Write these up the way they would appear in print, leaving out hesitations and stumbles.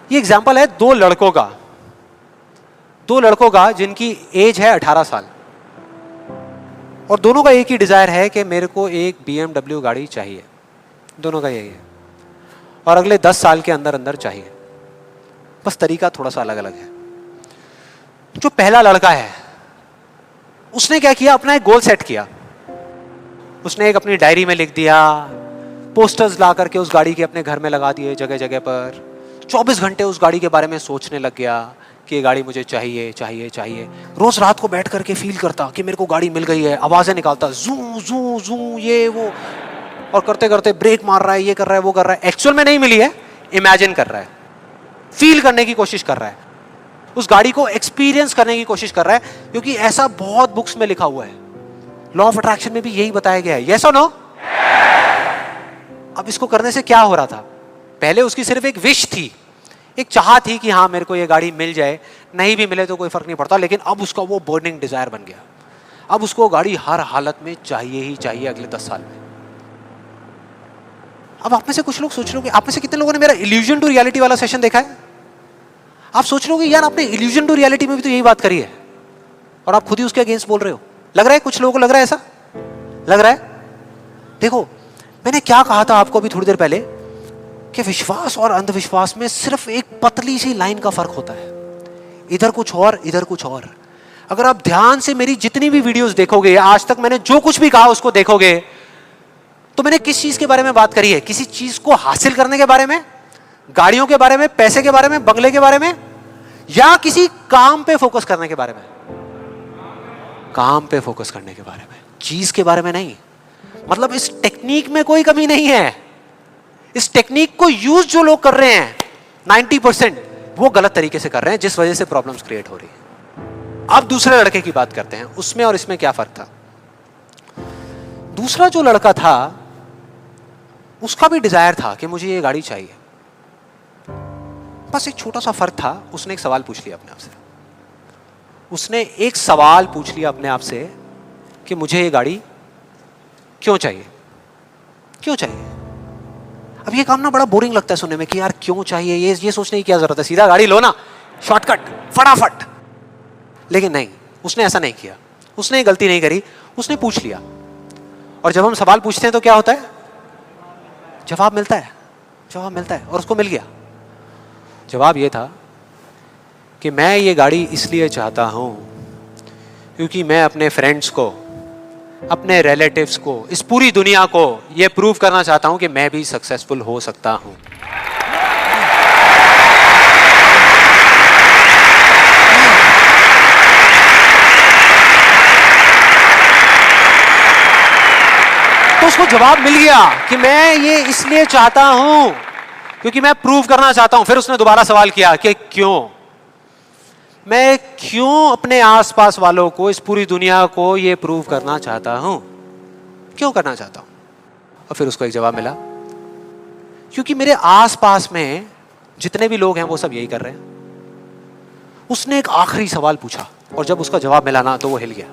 ये एग्जाम्पल है दो लड़कों का जिनकी एज है 18 साल, और दोनों का एक ही डिजायर है कि मेरे को एक BMW गाड़ी चाहिए। दोनों का यही है, और अगले 10 साल के अंदर अंदर चाहिए। बस तरीका थोड़ा सा अलग अलग है। जो पहला लड़का है उसने क्या किया, अपना एक गोल सेट किया। उसने एक अपनी डायरी में लिख दिया, पोस्टर्स ला करके उस गाड़ी के अपने घर में लगा दिए जगह जगह पर। 24 घंटे उस गाड़ी के बारे में सोचने लग गया कि ये गाड़ी मुझे चाहिए चाहिए चाहिए। रोज रात को बैठ करके फील करता कि मेरे को गाड़ी मिल गई है, आवाजें निकालता, जू जू जू ये वो, और करते करते ब्रेक मार रहा है, ये कर रहा है वो कर रहा है। एक्चुअल में नहीं मिली है, इमेजिन कर रहा है, फील करने की कोशिश कर रहा है, उस गाड़ी को एक्सपीरियंस करने की कोशिश कर रहा है, क्योंकि ऐसा बहुत बुक्स में लिखा हुआ है। लॉ ऑफ अट्रैक्शन में भी यही बताया गया है। यस और नो? अब इसको करने से क्या हो रहा था? पहले उसकी सिर्फ एक विश थी, एक चाह थी कि हाँ मेरे को ये गाड़ी मिल जाए, नहीं भी मिले तो कोई फर्क नहीं पड़ता। लेकिन अब उसका वो बर्निंग डिजायर बन गया। अब उसको गाड़ी हर हालत में चाहिए ही चाहिए अगले 10 साल में। अब आप में से कुछ लोग सोच रहे हो, आप में से कितने लोगों ने मेरा इल्यूजन टू रियलिटी वाला सेशन देखा है? आप सोच रहे हो कि यार आपने इल्यूजन टू रियलिटी में भी तो यही बात करी है, और आप खुद ही उसके अगेंस्ट बोल रहे हो। लग रहा है कुछ लोगों को, लग रहा है ऐसा लग रहा है। देखो मैंने क्या कहा था आपको अभी थोड़ी देर पहले, कि विश्वास और अंधविश्वास में सिर्फ एक पतली सी लाइन का फर्क होता है, इधर कुछ और इधर कुछ और। अगर आप ध्यान से मेरी जितनी भी वीडियोस देखोगे, आज तक मैंने जो कुछ भी कहा उसको देखोगे, तो मैंने किस चीज के बारे में बात करी है? किसी चीज को हासिल करने के बारे में, गाड़ियों के बारे में, पैसे के बारे में, बंगले के बारे में, या किसी काम पे फोकस करने के बारे में? काम पे फोकस करने के बारे में, चीज के बारे में नहीं। मतलब इस टेक्निक में कोई कमी नहीं है। इस टेक्निक को यूज जो लोग कर रहे हैं 90% वो गलत तरीके से कर रहे हैं, जिस वजह से प्रॉब्लम्स क्रिएट हो रही है। अब दूसरे लड़के की बात करते हैं, उसमें और इसमें क्या फर्क था। दूसरा जो लड़का था उसका भी डिजायर था कि मुझे ये गाड़ी चाहिए। बस एक छोटा सा फर्क था, उसने एक सवाल पूछ लिया अपने आप से। उसने एक सवाल पूछ लिया अपने आप से कि मुझे ये गाड़ी क्यों चाहिए, क्यों चाहिए। अब ये काम ना बड़ा बोरिंग लगता है सुनने में कि यार क्यों चाहिए, ये सोचने की क्या जरूरत है, सीधा गाड़ी लो ना, शॉर्टकट फटाफट। लेकिन नहीं, उसने ऐसा नहीं किया, उसने गलती नहीं करी, उसने पूछ लिया। और जब हम सवाल पूछते हैं तो क्या होता है? जवाब मिलता है, जवाब मिलता है। और उसको मिल गया। जवाब ये था कि मैं ये गाड़ी इसलिए चाहता हूं क्योंकि मैं अपने फ्रेंड्स को, अपने रिलेटिव्स को, इस पूरी दुनिया को ये प्रूव करना चाहता हूं कि मैं भी सक्सेसफुल हो सकता हूं। तो उसको जवाब मिल गया कि मैं ये इसलिए चाहता हूं क्योंकि मैं प्रूव करना चाहता हूं। फिर उसने दोबारा सवाल किया कि क्यों, मैं क्यों अपने आसपास वालों को, इस पूरी दुनिया को ये प्रूव करना चाहता हूं, क्यों करना चाहता हूं? और फिर उसको एक जवाब मिला, क्योंकि मेरे आसपास में जितने भी लोग हैं वो सब यही कर रहे हैं। उसने एक आखिरी सवाल पूछा, और जब उसका जवाब मिला ना तो वो हिल गया,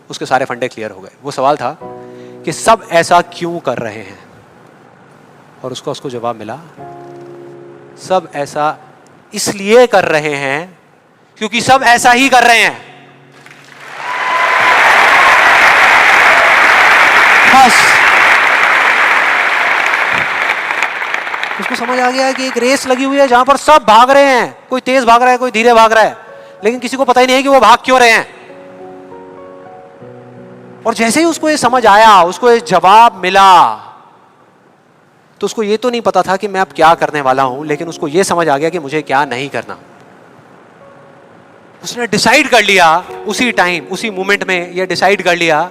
उसके सारे फंडे क्लियर हो गए। वो सवाल था कि सब ऐसा क्यों कर रहे हैं, और उसको जवाब मिला, सब ऐसा इसलिए कर रहे हैं क्योंकि सब ऐसा ही कर रहे हैं। बस उसको समझ आ गया कि एक रेस लगी हुई है जहां पर सब भाग रहे हैं, कोई तेज भाग रहा है, कोई धीरे भाग रहा है, लेकिन किसी को पता ही नहीं है कि वो भाग क्यों रहे हैं। और जैसे ही उसको ये समझ आया, उसको ये जवाब मिला, तो उसको ये तो नहीं पता था कि मैं अब क्या करने वाला हूं, लेकिन उसको ये समझ आ गया कि मुझे क्या नहीं करना। उसने डिसाइड कर लिया उसी टाइम, उसी मोमेंट में ये डिसाइड कर लिया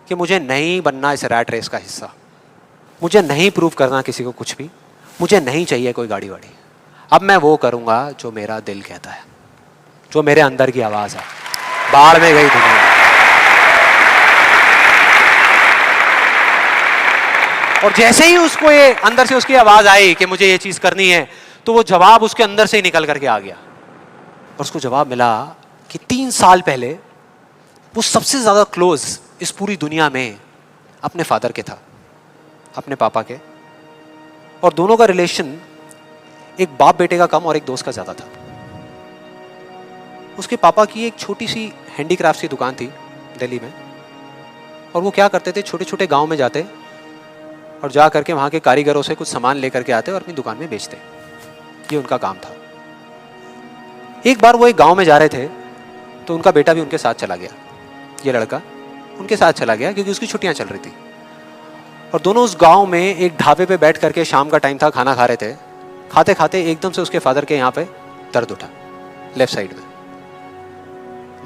कि मुझे नहीं बनना इस रैट रेस का हिस्सा, मुझे नहीं प्रूव करना किसी को कुछ भी, मुझे नहीं चाहिए कोई गाड़ी वाड़ी। अब मैं वो करूंगा जो मेरा दिल कहता है, जो मेरे अंदर की आवाज है। बाढ़ में गई दुनिया। और जैसे ही उसको ये अंदर से उसकी आवाज आई कि मुझे ये चीज करनी है, तो वो जवाब उसके अंदर से ही निकल करके आ गया। और उसको जवाब मिला कि 3 साल पहले वो सबसे ज्यादा क्लोज इस पूरी दुनिया में अपने फादर के था, अपने पापा के। और दोनों का रिलेशन एक बाप बेटे का कम और एक दोस्त का ज्यादा था। उसके पापा की एक छोटी सी हैंडीक्राफ्ट की दुकान थी दिल्ली में, और वो क्या करते थे, छोटे छोटे गांव में जाते और जा करके वहां के कारीगरों से कुछ सामान लेकर के आते और अपनी दुकान में बेचते। ये उनका काम था। एक बार वो एक गांव में जा रहे थे तो उनका बेटा भी उनके साथ चला गया। ये लड़का उनके साथ चला गया क्योंकि उसकी छुट्टियां चल रही थी, और दोनों उस गांव में एक ढाबे पे बैठ करके, शाम का टाइम था, खाना खा रहे थे। खाते खाते एकदम से उसके फादर के यहाँ पे दर्द उठा, लेफ्ट साइड में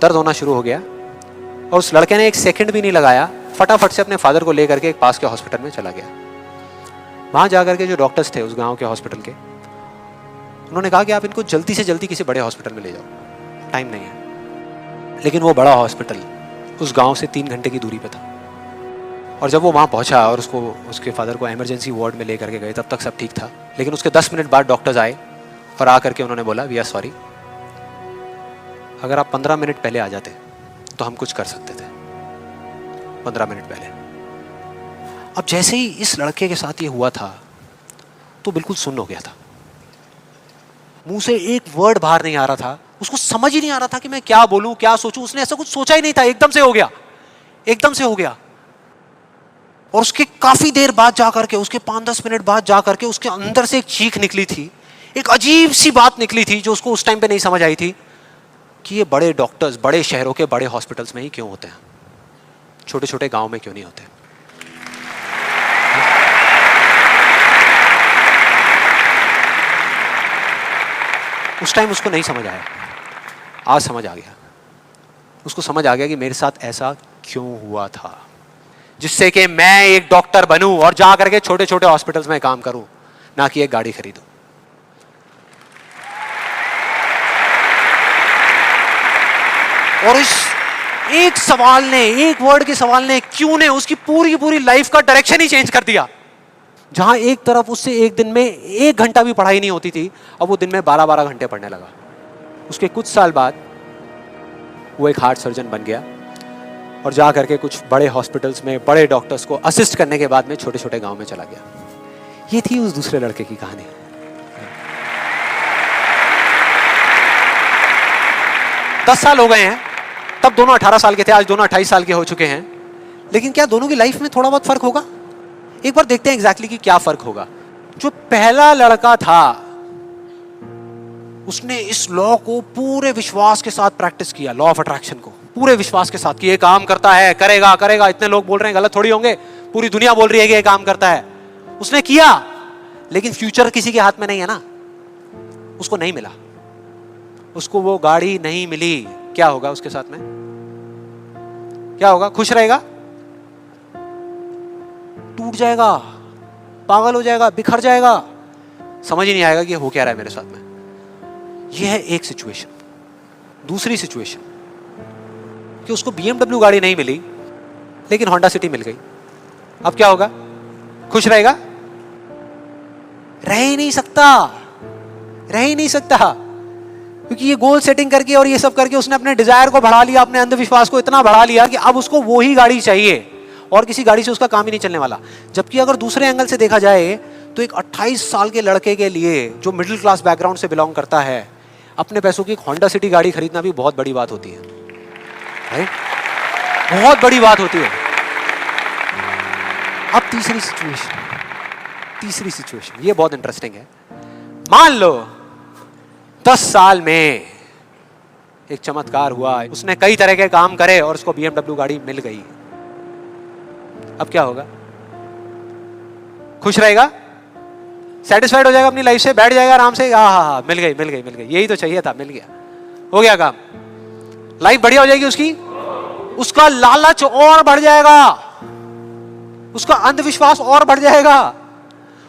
दर्द होना शुरू हो गया, और उस लड़के ने एक सेकंड भी नहीं लगाया, फटाफट से अपने फादर को लेकर के एक पास के हॉस्पिटल में चला गया। वहां जाकर के जो डॉक्टर्स थे उस गांव के हॉस्पिटल के, उन्होंने कहा कि आप इनको जल्दी से जल्दी किसी बड़े हॉस्पिटल में ले जाओ, टाइम नहीं है। लेकिन वो बड़ा हॉस्पिटल उस गांव से 3 घंटे की दूरी पे था, और जब वो वहां पहुंचा और उसके फादर को इमरजेंसी वार्ड में लेकर के गए, तब तक सब ठीक था। लेकिन उसके 10 मिनट बाद डॉक्टर्स आए और आकर के उन्होंने बोला, वी आर सॉरी, अगर आप 15 मिनट पहले आ जाते तो हम कुछ कर सकते थे। 15 मिनट पहले। अब जैसे ही इस लड़के के साथ ये हुआ था तो बिल्कुल सुन्न हो गया था, मुंह से एक वर्ड बाहर नहीं आ रहा था, उसको समझ ही नहीं आ रहा था कि मैं क्या बोलूं, क्या सोचूं। उसने ऐसा कुछ सोचा ही नहीं था, एकदम से हो गया, एकदम से हो गया। और उसके काफी देर बाद जाकर के, उसके 5-10 मिनट बाद जाकर के उसके अंदर से एक चीख निकली थी, एक अजीब सी बात निकली थी जो उसको उस टाइम पे नहीं समझ आई थी कि ये बड़े डॉक्टर्स बड़े शहरों के बड़े हॉस्पिटल्स में ही क्यों होते हैं, छोटे छोटे गांव में क्यों नहीं होते। उस टाइम उसको नहीं समझ आया, आज समझ आ गया। उसको समझ आ गया कि मेरे साथ ऐसा क्यों हुआ था, जिससे कि मैं एक डॉक्टर बनूं और जा करके छोटे छोटे हॉस्पिटल्स में काम करूं, ना कि एक गाड़ी खरीदूं। और इस एक सवाल ने, एक वर्ड के सवाल ने, क्यों ने, उसकी पूरी पूरी लाइफ का डायरेक्शन ही चेंज कर दिया। जहां एक तरफ उससे एक दिन में 1 घंटा भी पढ़ाई नहीं होती थी, अब वो दिन में 12-12 घंटे पढ़ने लगा। उसके कुछ साल बाद वो एक हार्ट सर्जन बन गया और जा करके कुछ बड़े हॉस्पिटल्स में बड़े डॉक्टर्स को असिस्ट करने के बाद में छोटे छोटे गांव में चला गया। ये थी उस दूसरे लड़के की कहानी। 10 साल हो गए हैं, तब दोनों 18 साल के थे, आज दोनों 28 साल के हो चुके हैं। लेकिन क्या दोनों की लाइफ में थोड़ा बहुत फर्क होगा? एक बार देखते हैं एग्जैक्टली कि क्या फर्क होगा। जो पहला लड़का था उसने इस लॉ को पूरे विश्वास के साथ प्रैक्टिस किया, लॉ ऑफ अट्रैक्शन को पूरे विश्वास के साथ कि ये काम करता है, करेगा करेगा, इतने लोग बोल रहे हैं, गलत थोड़ी होंगे, पूरी दुनिया बोल रही है कि ये काम करता है। उसने किया, लेकिन फ्यूचर किसी के हाथ में नहीं है ना, उसको नहीं मिला, उसको वो गाड़ी नहीं मिली। क्या होगा उसके साथ में? क्या होगा? खुश रहेगा? टूट जाएगा, पागल हो जाएगा, बिखर जाएगा, समझ ही नहीं आएगा कि हो क्या रहा है मेरे साथ में। यह है एक सिचुएशन। दूसरी सिचुएशन कि उसको BMW गाड़ी नहीं मिली लेकिन होंडा सिटी मिल गई। अब क्या होगा? खुश रहेगा? रह ही नहीं सकता, रह ही नहीं सकता, क्योंकि ये गोल सेटिंग करके और ये सब करके उसने अपने डिजायर को बढ़ा लिया, अपने अंधविश्वास को इतना बढ़ा लिया कि अब उसको वो ही गाड़ी चाहिए और किसी गाड़ी से उसका काम ही नहीं चलने वाला। जबकि अगर दूसरे एंगल से देखा जाए तो एक 28 साल के लड़के के लिए जो मिडिल क्लास बैकग्राउंड से बिलोंग करता है, अपने पैसों की एक होंडा सिटी गाड़ी खरीदना भी बहुत बड़ी बात होती है, राइट? बहुत बड़ी बात होती है। अब तीसरी सिचुएशन ये बहुत इंटरेस्टिंग है। मान लो 10 साल में एक चमत्कार हुआ, उसने कई तरह के काम करे और उसको BMW गाड़ी मिल गई। अब क्या होगा? खुश रहेगा? सेटिस्फाइड हो जाएगा अपनी लाइफ से, बैठ जाएगा आराम से, हाँ, मिल गई, यही तो चाहिए था, मिल गया, हो गया काम, लाइफ बढ़िया हो जाएगी उसकी। उसका लालच और बढ़ जाएगा, उसका अंधविश्वास और बढ़ जाएगा।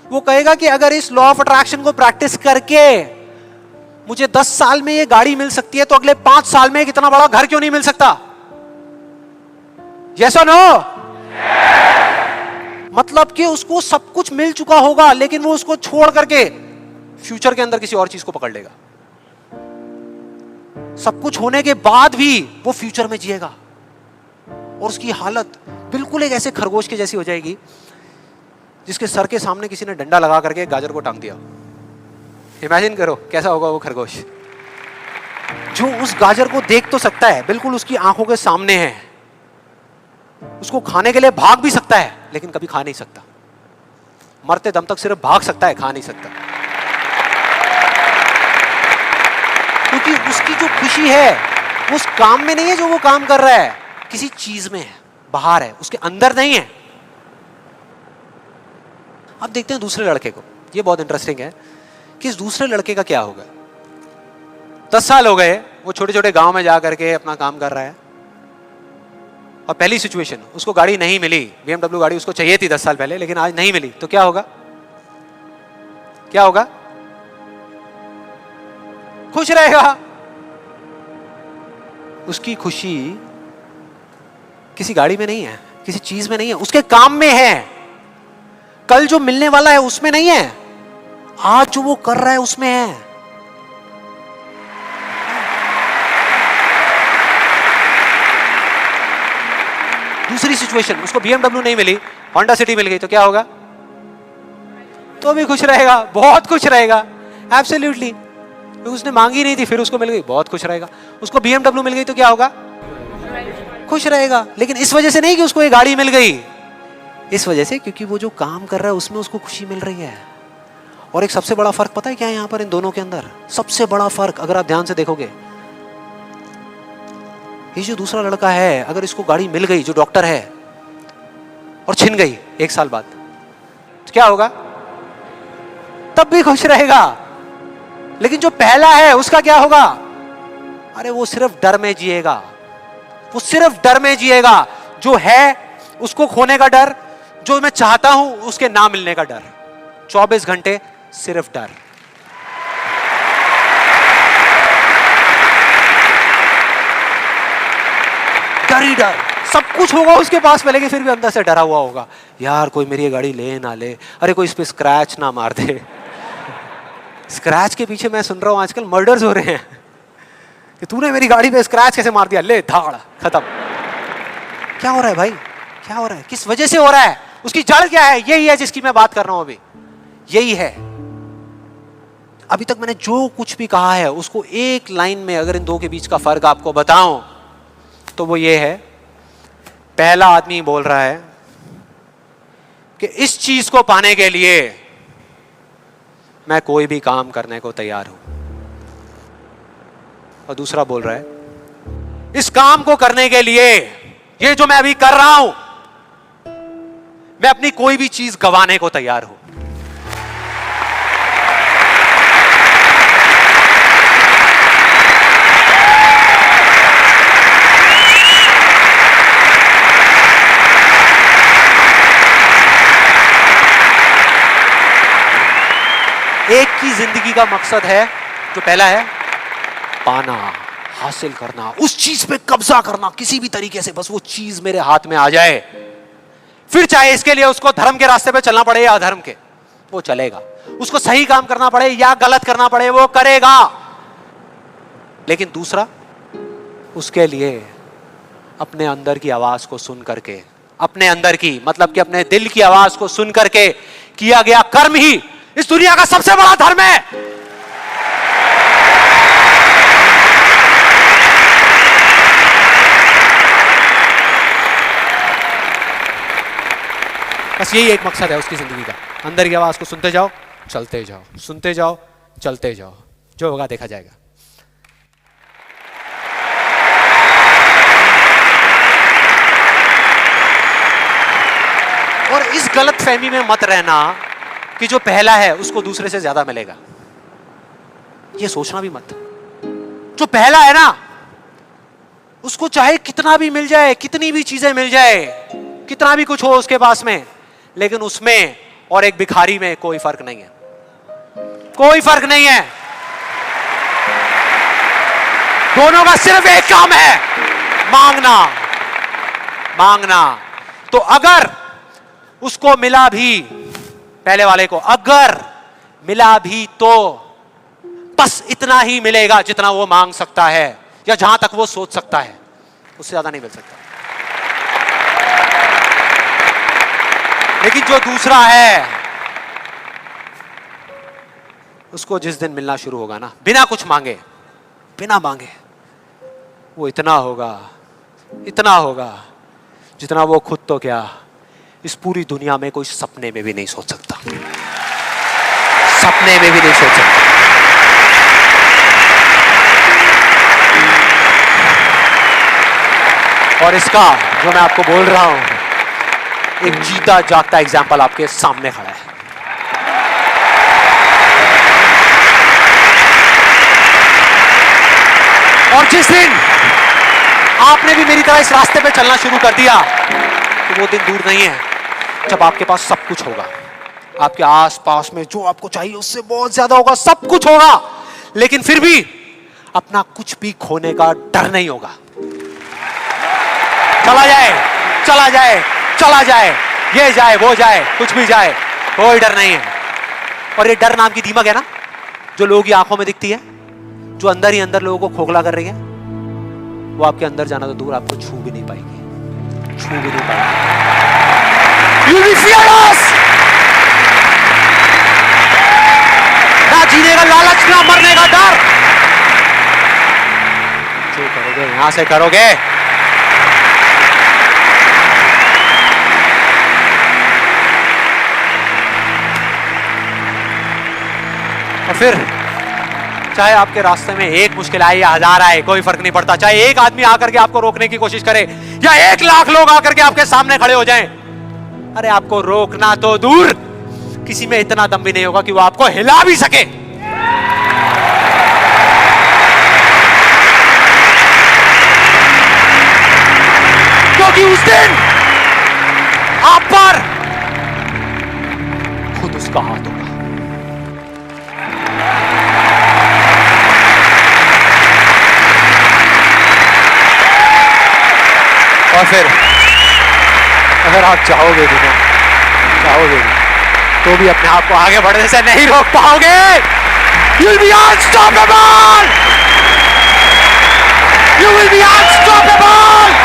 वो कहेगा कि अगर इस लॉ ऑफ अट्रैक्शन को प्रैक्टिस करके मुझे 10 साल में ये गाड़ी मिल सकती है तो अगले 5 साल में कितना बड़ा घर क्यों नहीं मिल सकता? यस और नो? मतलब कि उसको सब कुछ मिल चुका होगा लेकिन वो उसको छोड़ करके फ्यूचर के अंदर किसी और चीज को पकड़ लेगा। सब कुछ होने के बाद भी वो फ्यूचर में जिएगा और उसकी हालत बिल्कुल एक ऐसे खरगोश के जैसी हो जाएगी जिसके सर के सामने किसी ने डंडा लगा करके गाजर को टांग दिया। इमेजिन करो कैसा होगा वो खरगोश जो उस गाजर को देख तो सकता है, बिल्कुल उसकी आंखों के सामने है, उसको खाने के लिए भाग भी सकता है लेकिन कभी खा नहीं सकता, मरते दम तक सिर्फ भाग सकता है, खा नहीं सकता। क्योंकि उसकी जो खुशी है वो उस काम में नहीं है जो वो काम कर रहा है, किसी चीज में है, बाहर है, उसके अंदर नहीं है। अब देखते हैं दूसरे लड़के को, ये बहुत इंटरेस्टिंग है कि इस दूसरे लड़के का क्या होगा। 10 साल हो गए, वो छोटे छोटे गांव में जा करके अपना काम कर रहा है, और पहली सिचुएशन उसको गाड़ी नहीं मिली, BMW गाड़ी उसको चाहिए थी 10 साल पहले, लेकिन आज नहीं मिली, तो क्या होगा? क्या होगा? खुश रहेगा। उसकी खुशी किसी गाड़ी में नहीं है, किसी चीज में नहीं है, उसके काम में है। कल जो मिलने वाला है उसमें नहीं है, आज जो वो कर रहा है उसमें है। दूसरी सिचुएशन, उसको BMW नहीं मिली, होंडा सिटी मिल गई, तो क्या होगा? तो भी खुश रहेगा, बहुत खुश रहेगा, एब्सोल्युटली। उसने मांगी नहीं थी, फिर उसको मिल गई, बहुत खुश रहेगा। उसको BMW मिल गई तो क्या होगा? खुश रहेगा। लेकिन इस वजह से नहीं कि उसको ये गाड़ी मिल गई, इस वजह से क्योंकि वो जो काम कर रहा है उसमें उसको खुशी मिल रही है। और एक सबसे बड़ा फर्क पता है क्या है यहाँ पर इन दोनों के अंदर? सबसे बड़ा फर्क अगर आप ध्यान से देखोगे, ये जो दूसरा लड़का है, अगर इसको गाड़ी मिल गई, जो डॉक्टर है, और छिन गई 1 साल बाद, तो क्या होगा? तब भी खुश रहेगा। लेकिन जो पहला है उसका क्या होगा? अरे वो सिर्फ डर में जिएगा, वो सिर्फ डर में जिएगा। जो है उसको खोने का डर, जो मैं चाहता हूं उसके ना मिलने का डर, 24 घंटे सिर्फ डर। डर ही डर, सब कुछ होगा उसके पास में, लेकिन फिर भी अंदर से डरा हुआ होगा, यार कोई मेरी गाड़ी ले ना ले, अरे कोई इस पे स्क्रैच ना मार दे। स्क्रैच के पीछे मैं सुन रहा हूं आजकल मर्डर्स हो रहे हैं कि तूने मेरी गाड़ी पे स्क्रैच कैसे मार दिया, ले धाड़, खत्म। क्या हो रहा है भाई? क्या हो रहा है? किस वजह से हो रहा है? उसकी जड़ क्या है? यही है जिसकी मैं बात कर रहा हूं अभी, यही है। अभी तक मैंने जो कुछ भी कहा है उसको एक लाइन में अगर इन दो के बीच का फर्क आपको बताऊं तो वो ये है, पहला आदमी बोल रहा है कि इस चीज को पाने के लिए मैं कोई भी काम करने को तैयार हूं, और दूसरा बोल रहा है इस काम को करने के लिए, ये जो मैं अभी कर रहा हूं, मैं अपनी कोई भी चीज गंवाने को तैयार हूं। एक की जिंदगी का मकसद है, जो पहला है, पाना, हासिल करना, उस चीज पे कब्जा करना किसी भी तरीके से, बस वो चीज मेरे हाथ में आ जाए। फिर चाहे इसके लिए उसको धर्म के रास्ते पे चलना पड़े या अधर्म के, वो चलेगा। उसको सही काम करना पड़े या गलत करना पड़े, वो करेगा। लेकिन दूसरा, उसके लिए अपने अंदर की आवाज को सुन करके, अपने अंदर की मतलब कि अपने दिल की आवाज को सुन करके किया गया कर्म ही इस दुनिया का सबसे बड़ा धर्म है। बस यही एक मकसद है उसकी जिंदगी का, अंदर की आवाज को सुनते जाओ, चलते जाओ, सुनते जाओ, चलते जाओ, जो होगा देखा जाएगा। और इस गलत फहमी में मत रहना कि जो पहला है उसको दूसरे से ज्यादा मिलेगा, ये सोचना भी मत। जो पहला है ना, उसको चाहे कितना भी मिल जाए, कितनी भी चीजें मिल जाए, कितना भी कुछ हो उसके पास में, लेकिन उसमें और एक भिखारी में कोई फर्क नहीं है, कोई फर्क नहीं है। दोनों का सिर्फ एक काम है, मांगना, मांगना। तो अगर उसको मिला भी, पहले वाले को अगर मिला भी, तो बस इतना ही मिलेगा जितना वो मांग सकता है या जहां तक वो सोच सकता है, उससे ज्यादा नहीं मिल सकता। लेकिन जो दूसरा है, उसको जिस दिन मिलना शुरू होगा ना, बिना कुछ मांगे, बिना मांगे, वो इतना होगा जितना वो खुद तो क्या इस पूरी दुनिया में कोई सपने में भी नहीं सोच सकता, सपने में भी नहीं सोच सकता। और इसका जो मैं आपको बोल रहा हूं, एक जीता जागता एग्जाम्पल आपके सामने खड़ा है। और जिस दिन आपने भी मेरी तरह इस रास्ते पे चलना शुरू कर दिया, तो वो दिन दूर नहीं है जब आपके पास सब कुछ होगा, आपके आसपास में जो आपको चाहिए उससे बहुत ज्यादा होगा, सब कुछ होगा, लेकिन फिर भी अपना कुछ भी खोने का डर नहीं होगा। चला जाए, ये जाए, वो जाए, कुछ भी जाए, कोई डर नहीं है। और ये डर नाम की दीमक है ना, जो लोगों की आंखों में दिखती है, जो अंदर ही अंदर लोगों को खोखला कर रही है, वो आपके अंदर जाना तो दूर, आपको छू भी नहीं पाएगी। You'll be fearless! ना जीने का लालच, ना मरने का डर। जो करोगे यहां से करोगे। और फिर चाहे आपके रास्ते में एक मुश्किल आए या 1000 आए, कोई फर्क नहीं पड़ता। चाहे एक आदमी आकर के आपको रोकने की कोशिश करे या 1 लाख लोग आकर के आपके सामने खड़े हो जाएं, अरे आपको रोकना तो दूर, किसी में इतना दम भी नहीं होगा कि वो आपको हिला भी सके। क्योंकि उस दिन आप पर खुद उसका हाथ होगा। और फिर अगर आप चाहोगे भी तो भी अपने आप को आगे बढ़ने से नहीं रोक पाओगे। You'll be unstoppable! You will be unstoppable!